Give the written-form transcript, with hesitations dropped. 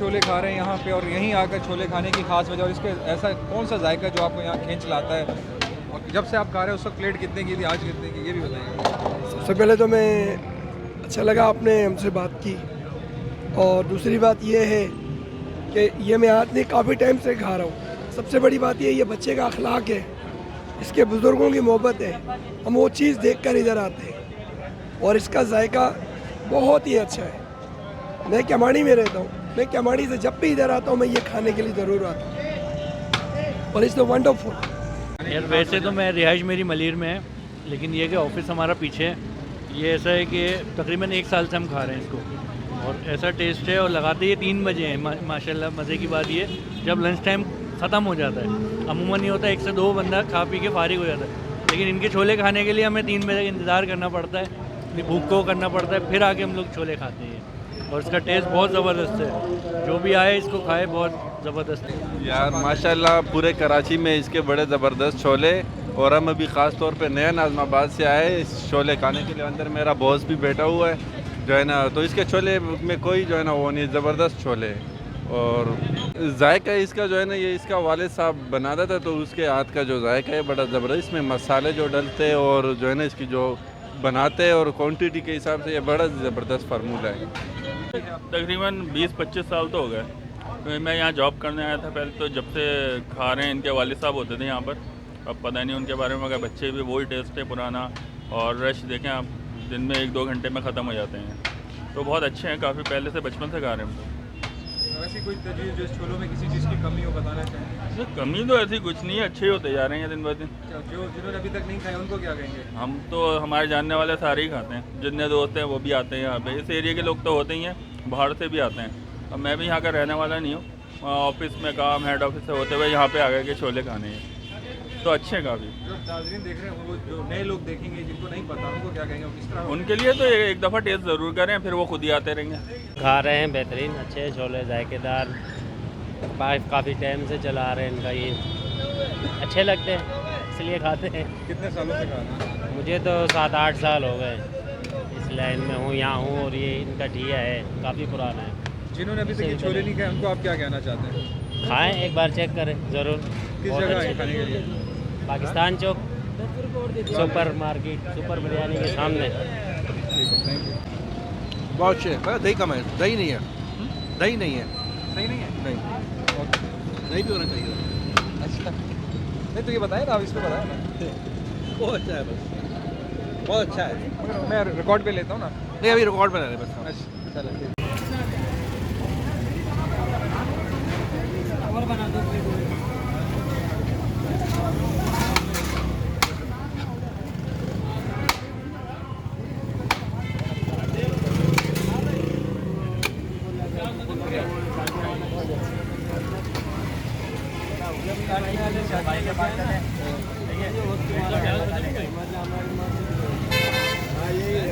छोले खा रहे हैं यहाँ पे, और यहीं आकर छोले खाने की खास वजह और इसके ऐसा कौन सा जायका जो आपको यहाँ खींच लाता है, और जब से आप खा रहे हो उस वक्त प्लेट कितने की थी, आज कितने की, ये भी बताइए। सबसे पहले तो मैं अच्छा लगा आपने हमसे बात की, और दूसरी बात ये है कि ये मैं आदमी काफ़ी टाइम से खा रहा हूँ। सबसे बड़ी बात ये बच्चे का अखलाक है, इसके बुज़ुर्गों की मोहब्बत है, हम वो चीज़ देखकर इधर आते हैं, और इसका जायका बहुत ही अच्छा है। मैं केमाड़ी में रहता हूँ, मैं केमाड़ी से जब भी इधर आता हूँ मैं ये खाने के लिए ज़रूर आता हूँ, और इट्स द वंडरफुल। यार वैसे तो मैं रिहाइश मेरी मलीर में है, लेकिन ये कि ऑफिस हमारा पीछे है। ये ऐसा है कि तकरीबन 1 साल से हम खा रहे हैं इसको, और ऐसा टेस्ट है, और लगाते ये 3 बजे हैं माशाल्लाह। मज़े की बात ये जब लंच टाइम ख़त्म हो जाता है, अमूमन नहीं होता 1 से 2 बंदा खा पी के फारिग हो जाता है, लेकिन इनके छोले खाने के लिए हमें 3 बजे इंतज़ार करना पड़ता है, भूख को करना पड़ता है, फिर आके हम लोग छोले खाते हैं। और इसका टेस्ट बहुत ज़बरदस्त है, जो भी आए इसको खाए, बहुत ज़बरदस्त है यार माशाल्लाह। पूरे कराची में इसके बड़े ज़बरदस्त छोले, और हम अभी ख़ास तौर पे नया नाज़माबाद से आए इस छोले खाने के लिए। अंदर मेरा बॉस भी बैठा हुआ है जो है ना, तो इसके छोले में कोई जो है ना वो नहीं, ज़बरदस्त छोले हैं। और जायका इसका जो है ना, ये इसका वालिद साहब बनाता था, तो उसके हाथ का जो जायका है बड़ा ज़बरदस्त। इसमें मसाले जो डलते हैं और जो है ना इसकी जो बनाते हैं और क्वांटिटी के हिसाब से ये बड़ा ज़बरदस्त फार्मूला है। तकरीबन 20-25 साल तो हो गए। तो मैं यहाँ जॉब करने आया था पहले, तो जब से खा रहे हैं। इनके वालिद साहब होते थे यहाँ पर, अब पता नहीं उनके बारे में, मगर बच्चे भी वही टेस्ट है पुराना। और रश देखें आप, दिन में 1-2 घंटे में ख़त्म हो जाते हैं, तो बहुत अच्छे हैं। काफ़ी पहले से बचपन से खा रहे हैं हम तो। ऐसी कोई तजवीज़ जो इस छोलों में किसी चीज़ की कमी हो बताना चाहेंगे? कमी तो ऐसी कुछ नहीं है, अच्छे ही होते जा रहे हैं दिन ब दिन। जो जिन्होंने अभी तक नहीं खाए उनको क्या कहेंगे? हम तो हमारे जानने वाले सारे ही खाते हैं, जितने दोस्त हैं वो भी आते हैं यहाँ पे। इस एरिया के लोग तो होते ही हैं, बाहर से भी आते हैं। अब मैं भी यहाँ का रहने वाला नहीं हूँ, ऑफिस में काम, हेड ऑफिस से होते हुए यहाँ पे आ गए के छोले खाने हैं, तो अच्छे हैं काफ़ी। जो नाज़रीन देख रहे हैं, वो जो नए लोग देखेंगे जिनको नहीं पता, उनको क्या कहेंगे, किस तरह? उनके लिए तो एक दफ़ा टेस्ट ज़रूर करें, फिर वो खुद ही आते रहेंगे। खा रहे हैं, बेहतरीन अच्छे छोले, जायकेदार, काफ़ी टाइम से चला रहे हैं इनका, ये अच्छे लगते हैं इसलिए खाते हैं। कितने सालों से खा रहे हैं? मुझे तो 7-8 साल हो गए इस लाइन में हूँ, यहाँ हूँ, और ये इनका ठिया है, काफ़ी पुराना है। जिन्होंने अभी तक ये छोले नहीं खाए उनको आप क्या कहना चाहते हैं? खाएं, एक बार चेक करें ज़रूर। किस बहुत जगह अच्छे है खाने के लिए? पाकिस्तान चौक, सुपर मार्केट, सुपर बिरयानी के सामने। ठीक है, थैंक यू। बहुत अच्छे है। दही कम है, दही नहीं है, दही नहीं है, सही नहीं है? नहीं, दही भी होना चाहिए। अच्छा, नहीं तो ये बताया ना, आप इस पर बताया ना। बहुत अच्छा है, बस बहुत अच्छा है। मगर मैं रिकॉर्ड पे लेता हूँ ना। नहीं अभी रिकॉर्ड बना रहे बस हम। अच्छा, चलो ठीक। हाँ, यही है।